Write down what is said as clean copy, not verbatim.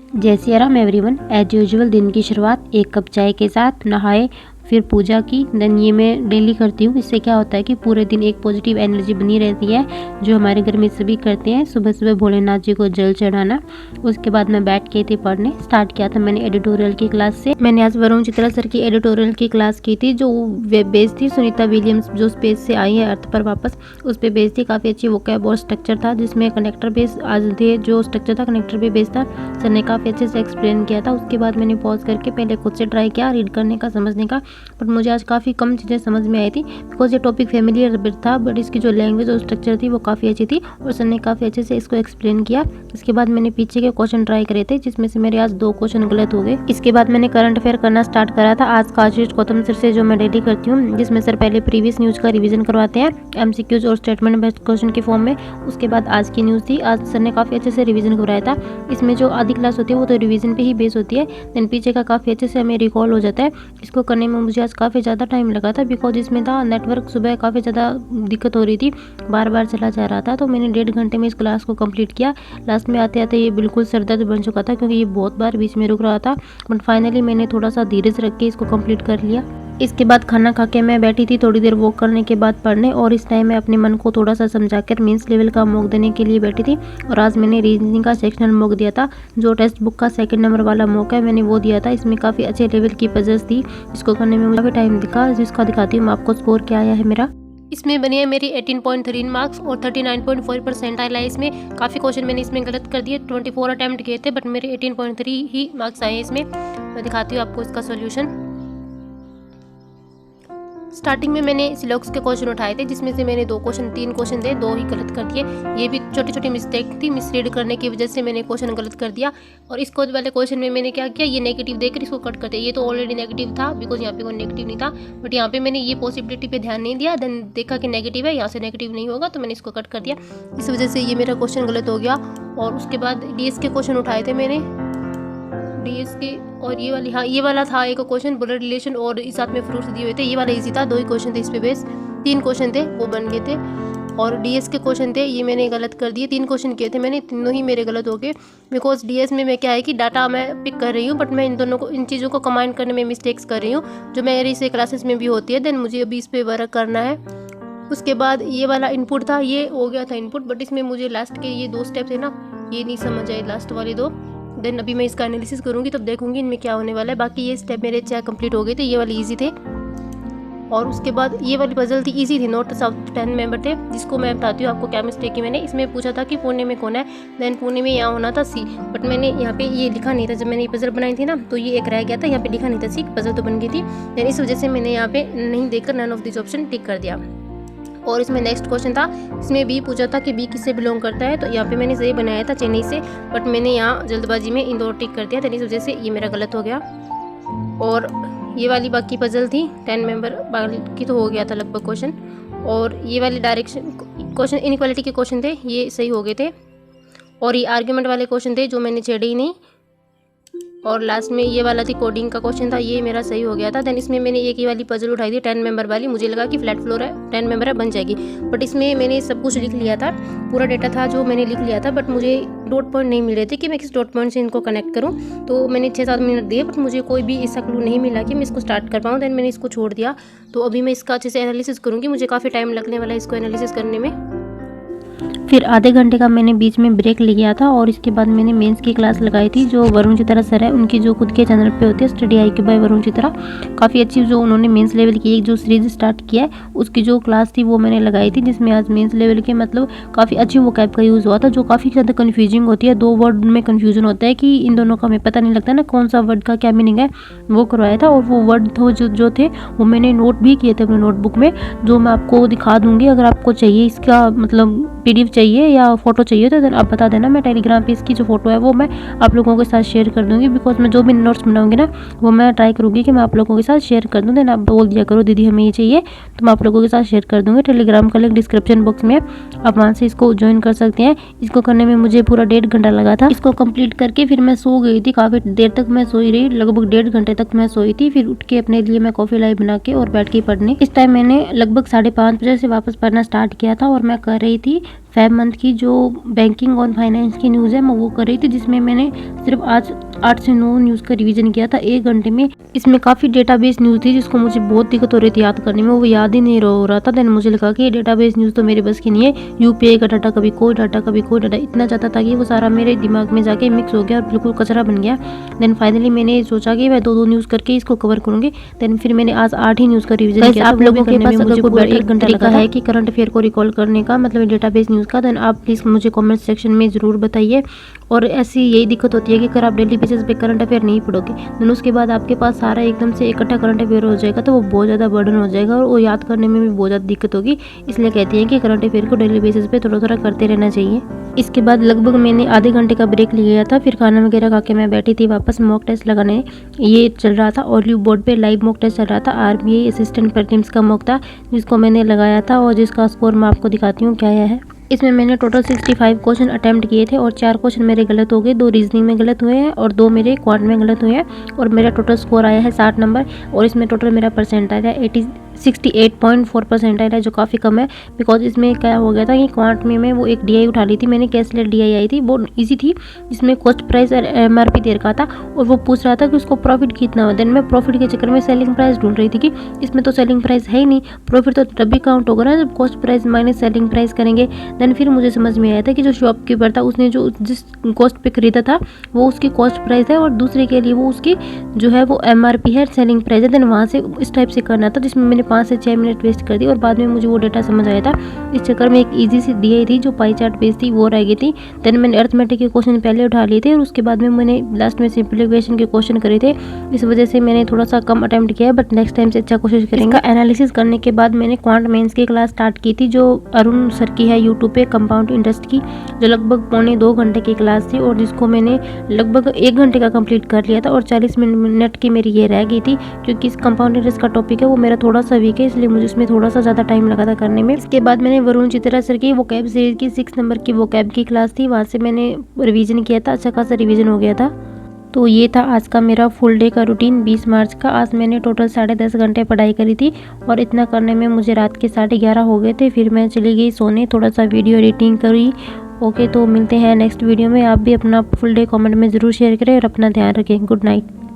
जय Siya Ram everyone. As usual दिन की शुरुआत एक कप चाय के साथ, नहाए, फिर पूजा की। देन ये मैं डेली करती हूँ। इससे क्या होता है कि पूरे दिन एक पॉजिटिव एनर्जी बनी रहती है, जो हमारे घर में सभी करते हैं। सुबह सुबह भोलेनाथ जी को जल चढ़ाना। उसके बाद मैं बैठ के थी पढ़ने। स्टार्ट किया था मैंने एडिटोरियल की क्लास से। मैंने आज वरुण चित्रा सर की एडिटोरियल की क्लास की थी, जो वेब बेस्ड थी। सुनीता विलियम्स जो स्पेस से आई है अर्थ पर वापस, उस पर बेस्ड थी। काफ़ी अच्छी वोकैब और स्ट्रक्चर था, जिसमें कनेक्टर बेस आज थे। जो स्ट्रक्चर था कनेक्टर पे बेस्ड था। सर ने काफ़ी अच्छे से एक्सप्लेन किया था। उसके बाद मैंने पॉज करके पहले खुद से ट्राई किया रीड करने का, समझने का। बट मुझे आज काफ़ी कम चीज़ें समझ में आई थी, बिकॉज ये टॉपिक फेमिलियर था। बट इसकी जो लैंग्वेज और स्ट्रक्चर थी वो काफ़ी अच्छी थी, और सर ने काफ़ी अच्छे से इसको एक्सप्लेन किया। इसके बाद मैंने पीछे के क्वेश्चन ट्राई करे थे, जिसमें से मेरे आज 2 क्वेश्चन गलत हो गए। इसके बाद मैंने करंट अफेयर करना स्टार्ट करा था आज का आशीष गौतम सर से, जो मैं डेली करती हूँ, जिसमें सर पहले प्रीवियस न्यूज़ का रिवीजन करवाते हैं एमसीक्यूज और स्टेटमेंट बेस्ड क्वेश्चन के फॉर्म में। उसके बाद आज की न्यूज़ थी। आज सर ने काफ़ी अच्छे से रिवीजन करवाया था। इसमें जो आधी क्लास होती है वो तो रिवीजन पे ही बेस होती है, देन पीछे का काफ़ी अच्छे से हमें रिकॉल हो जाता है। इसको करने में मुझे आज काफ़ी ज़्यादा टाइम लगा था, बिकॉज इसमें था नेटवर्क सुबह काफ़ी ज़्यादा दिक्कत हो रही थी, बार बार चला जा रहा था। तो मैंने 1.5 घंटे में इस क्लास को कंप्लीट किया। लास्ट में आते आते ये बिल्कुल सरदर्द बन चुका था, क्योंकि ये बहुत बार बीच में रुक रहा था। बट फाइनली मैंने थोड़ा सा धीरज रख के इसको कंप्लीट कर लिया। इसके बाद खाना खा के मैं बैठी थी थोड़ी देर वॉक करने के बाद पढ़ने, और इस टाइम मैं अपने मन को थोड़ा सा समझाकर मेंस लेवल का मॉक देने के लिए बैठी थी। और आज मैंने रीजनिंग का सेक्शनल मॉक दिया था, जो टेक्स्ट बुक का 2nd नंबर वाला मॉक है, मैंने वो दिया था। इसमें काफ़ी अच्छे लेवल की पजल्स थी, जिसको करने में मुझे काफ़ी टाइम दिखा। जिसका दिखाती हूँ मैं आपको स्कोर क्या आया है मेरा। इसमें बनी है मेरी 18.3 मार्क्स और 39.4 परसेंटाइल है। इसमें काफ़ी क्वेश्चन मैंने इसमें गलत कर दिए। 24 अटैम्प्ट किए थे, बट मेरे 18.3 ही मार्क्स आए हैं इसमें। मैं दिखाती हूँ आपको इसका सोल्यूशन। स्टार्टिंग में मैंने सिलॉक्स के क्वेश्चन उठाए थे, जिसमें से मैंने 3 क्वेश्चन थे, 2 ही गलत कर दिए। ये भी छोटी छोटी मिस्टेक थी, मिसरीड करने की वजह से मैंने क्वेश्चन गलत कर दिया। और इस वाले क्वेश्चन में मैंने क्या किया, ये नेगेटिव देकर इसको कट कर दिया। ये तो ऑलरेडी नेगेटिव था, बिकॉज यहाँ पे कोई नेगेटिव नहीं था। बट यहाँ पे मैंने ये पॉसिबिलिटी पे ध्यान नहीं दिया, देन देखा कि नेगेटिव है, यहाँ से नेगेटिव नहीं होगा, तो मैंने इसको कट कर दिया। इस वजह से ये मेरा क्वेश्चन गलत हो गया। और उसके बाद डीएस के क्वेश्चन उठाए थे मैंने, डीएस के। और ये वाली, हाँ ये वाला था एक क्वेश्चन, ब्लड रिलेशन और इस साथ में फ्रूट्स दिए हुए थे। ये वाला इजी था, 2 ही क्वेश्चन थे इस पे बेस। 3 क्वेश्चन थे वो बन गए थे। और डीएस के क्वेश्चन थे, ये मैंने गलत कर दिए। 3 क्वेश्चन किए थे मैंने, तीनों ही मेरे गलत हो गए। बिकॉज डीएस में मैं क्या है कि डाटा मैं पिक कर रही हूँ, बट मैं इन चीज़ों को कंबाइन करने में मिस्टेक्स कर रही हूँ, जो मेरी से क्लासेस में भी होती है। देन मुझे अभी इस पर वर्क करना है। उसके बाद ये वाला इनपुट था, ये हो गया था इनपुट, बट इसमें मुझे लास्ट के ये 2 स्टेप थे ना, ये नहीं समझ आए लास्ट वाले 2। देन अभी मैं इसका एनालिसिस करूँगी, तब देखूंगी इनमें क्या होने वाला है। बाकी ये स्टेप मेरे 6 कंप्लीट हो गए थे, ये वाले इजी थे। और उसके बाद ये वाली पजल थी, इजी थी, नोट सब 10 मेंबर थे, जिसको मैं बताती हूँ आपको क्या मिस्टेक की मैंने। इसमें पूछा था कि पुणे में कौन है, देन पुणे में यहाँ होना था सी, बट मैंने यहाँ पे ये लिखा नहीं था। जब मैंने ये पजल बनाई थी ना, तो ये एक रह गया था, यहाँ पे लिखा नहीं था सी, पजल तो बन गई थी। देन इस वजह से मैंने यहाँ पे नहीं देखकर none of this option tick कर दिया। और इसमें नेक्स्ट क्वेश्चन था, इसमें बी पूछा था कि बी किससे बिलोंग करता है, तो यहाँ पे मैंने सही बनाया था चेन्नई से, बट मैंने यहाँ जल्दबाजी में इंदौर टिक कर दिया, तो इस वजह से ये मेरा गलत हो गया। और ये वाली बाकी पजल थी 10 मेंबर की, तो हो गया था लगभग क्वेश्चन। और ये वाली डायरेक्शन क्वेश्चन, इनइक्वालिटी के क्वेश्चन थे, ये सही हो गए थे। और ये आर्ग्यूमेंट वाले क्वेश्चन थे, जो मैंने छेड़े ही नहीं। और लास्ट में ये वाला थी कोडिंग का क्वेश्चन था, ये मेरा सही हो गया था। देन इसमें मैंने एक ही वाली पजल उठाई थी 10 मेंबर वाली, मुझे लगा कि फ्लैट फ्लोर है, 10 मेंबर है, बन जाएगी। बट इसमें मैंने सब कुछ लिख लिया था, पूरा डेटा था जो मैंने लिख लिया था, बट मुझे डॉट पॉइंट नहीं मिल रहे थे कि मैं किस डॉट पॉइंट से इनको कनेक्ट करूँ। तो मैंने 6-7 मिनट दिए, बट मुझे कोई भी ऐसा क्लू नहीं मिला कि मैं इसको स्टार्ट कर पाऊँ। देन मैंने इसको छोड़ दिया। तो अभी मैं इसका अच्छे से एनालिसिस करूँगी, मुझे काफ़ी टाइम लगने वाला है इसको एनालिसिस करने में। फिर आधे घंटे का मैंने बीच में ब्रेक लिया था, और इसके बाद मैंने मेंस की क्लास लगाई थी, जो वरुण चित्रा सर है, उनकी जो खुद के चैनल पे होती है, study IQ by Varun Chitra. काफ़ी अच्छी जो उन्होंने मेंस लेवल की एक जो सीरीज स्टार्ट किया है, उसकी जो क्लास थी वो मैंने लगाई थी, जिसमें आज मेंस लेवल के मतलब काफ़ी अच्छी वोकैब का यूज़ हुआ था, जो काफ़ी ज़्यादा कन्फ्यूजिंग होती है। 2 वर्ड में कन्फ्यूजन होता है कि इन दोनों का हमें पता नहीं लगता ना कौन सा वर्ड का क्या मीनिंग है, वो करवाया था। और वो वर्ड जो थे वो मैंने नोट भी किए थे अपने नोटबुक में, जो मैं आपको दिखा दूँगी। अगर आपको चाहिए इसका मतलब PDF चाहिए या फोटो चाहिए, तो आप बता देना। मैं टेलीग्राम पे इसकी जो फोटो है वो मैं आप लोगों के साथ शेयर कर दूंगी, बिकॉज मैं जो भी नोट्स बनाऊंगी ना, वो मैं ट्राई करूंगी कि मैं आप लोगों के साथ शेयर कर दूँ। देन आप बोल दिया करो दीदी हमें ये चाहिए, तो मैं आप लोगों के साथ शेयर कर दूंगी। टेलीग्राम का लिंक डिस्क्रिप्शन बॉक्स में, आप वहाँ से इसको ज्वाइन कर सकते हैं। इसको करने में मुझे पूरा 1.5 घंटा लगा था। इसको कंप्लीट करके फिर मैं सो गई थी, काफ़ी देर तक मैं सोई रही, लगभग 1.5 घंटे तक मैं सोई थी। फिर उठ के अपने लिए मैं कॉफ़ी लाई बना के और बैठ के पढ़ने। इस टाइम मैंने लगभग 5:30 बजे से वापस पढ़ना स्टार्ट किया था, और मैं कर रही थी 5 मंथ की जो बैंकिंग और फाइनेंस की न्यूज़ है मैं वो कर रही थी, जिसमें मैंने सिर्फ आज 8 से 9 न्यूज़ का रिवीजन किया था 1 घंटे में। इसमें काफ़ी डेटाबेस न्यूज़ थी जिसको मुझे बहुत दिक्कत हो रही थी याद करने में, वो याद ही नहीं हो रहा था। देन मुझे लगा कि ये डेटाबेस न्यूज़ तो मेरे बस की नहीं है। यूपीआई का डाटा, कभी कोई डाटा, कभी कोई डाटा, इतना ज़्यादा था कि वो सारा मेरे दिमाग में जाके मिक्स हो गया और बिल्कुल कचरा बन गया। देन फाइनली मैंने सोचा कि मैं 2-2 न्यूज़ करके इसको कवर करूँगी। देन फिर मैंने आज 8 ही न्यूज़ का रिवीजन किया। आप लोगों के पास अगर कोई 1 घंटा तरीका है कि करंट अफेयर को रिकॉल करने का, मतलब डेटाबेस न्यूज़ का, देन आप प्लीज़ मुझे कमेंट सेक्शन में ज़रूर बताइए। और ऐसी यही दिक्कत होती है कि अगर आप डेली बेसिस पे करंट अफेयर नहीं पढ़ोगे, देन उसके बाद आपके पास सारा एकदम से इकट्ठा करंट अफेयर हो जाएगा, तो वो बहुत ज़्यादा बर्डन हो जाएगा और वो याद करने में भी बहुत ज़्यादा दिक्कत होगी। इसलिए कहती हैं कि करंट अफेयर को डेली बेसिस पे थोड़ा थोड़ा करते रहना चाहिए। इसके बाद लगभग मैंने आधे घंटे का ब्रेक लिया था, फिर खाना वगैरह खा के मैं बैठी थी वापस मॉक टेस्ट लगाने। ये चल रहा था ऑलिव बोर्ड पे लाइव मॉक टेस्ट चल रहा था, आरबीआई असिस्टेंट प्रीलिम्स का मॉक था जिसको मैंने लगाया था और जिसका स्कोर मैं आपको दिखाती हूँ क्या आया है। इसमें मैंने टोटल 65 क्वेश्चन अटैम्प्ट किए थे और 4 क्वेश्चन मेरे गलत हो गए, 2 रीजनिंग में गलत हुए हैं और 2 मेरे क्वांट में गलत हुए हैं और मेरा टोटल स्कोर आया है 60 नंबर। और इसमें टोटल मेरा परसेंटाइल है 68.4% है, जो काफ़ी कम है। बिकॉज इसमें क्या हो गया था कि क्वांट में मैं वो एक डीआई उठा ली थी मैंने, कैशलेट डीआई आई थी, बहुत ईजी थी, जिसमें कॉस्ट प्राइस और एमआरपी दे रखा था और वो पूछ रहा था कि उसको प्रॉफिट कितना हो। देन मैं प्रॉफिट के चक्कर में सेलिंग प्राइस ढूंढ रही थी कि इसमें तो सेलिंग प्राइस है ही नहीं, प्रॉफिट तो तभी काउंट होगा ना जब cost price minus selling price करेंगे। देन फिर मुझे समझ में आया था कि जो शॉपकीपर था उसने जो जिस कॉस्ट पे खरीदा था वो उसकी कॉस्ट प्राइस है और दूसरे के लिए वो उसकी जो है वो एमआरपी है, सेलिंग प्राइस है। देन वहाँ से इस टाइप से करना था, जिसमें मैंने 5 से 6 मिनट वेस्ट कर दी और बाद में मुझे वो डेटा समझ आया था। इस चक्कर में एक ईजी सी डी आई थी जो पाई चार्ट बेस्ड थी वो रह गई थी। देन मैंने अर्थमेटिक के क्वेश्चन पहले उठा लिए थे और उसके बाद में मैंने लास्ट में सिंप्लीफिकेशन के क्वेश्चन करे थे। इस वजह से मैंने थोड़ा सा कम अटेम्प्ट किया है, बट नेक्स्ट टाइम से अच्छा कोशिश करेंगे। एनालिसिस करने के बाद मैंने क्वांट मेंस की क्लास स्टार्ट की थी जो अरुण सर की है यूट्यूब पे, कंपाउंड इंटरेस्ट की, जो लगभग 1.25 घंटे की क्लास थी और जिसको मैंने लगभग 1 घंटे का कंप्लीट कर लिया था और 40 मिनट की मेरी ये रह गई थी, क्योंकि इस कंपाउंड इंटरेस्ट का टॉपिक है वो मेरा थोड़ा सा वीक है, इसलिए मुझे इसमें थोड़ा सा ज़्यादा टाइम लगा था करने में। इसके बाद मैंने वरुण चित्रा सर की वोकैब सीरीज की 6 नंबर की वोकैब की क्लास थी, वहाँ से मैंने रिवीजन किया था, अच्छा खासा रिवीजन हो गया था। तो ये था आज का मेरा फुल डे का रूटीन 20 मार्च का। आज मैंने टोटल 10.5 घंटे पढ़ाई करी थी और इतना करने में मुझे रात के 11:30 हो गए थे। फिर मैं चली गई सोने, थोड़ा सा वीडियो एडिटिंग करी। ओके, तो मिलते हैं नेक्स्ट वीडियो में। आप भी अपना फुल डे कमेंट में ज़रूर शेयर करें और अपना ध्यान रखें। Good night.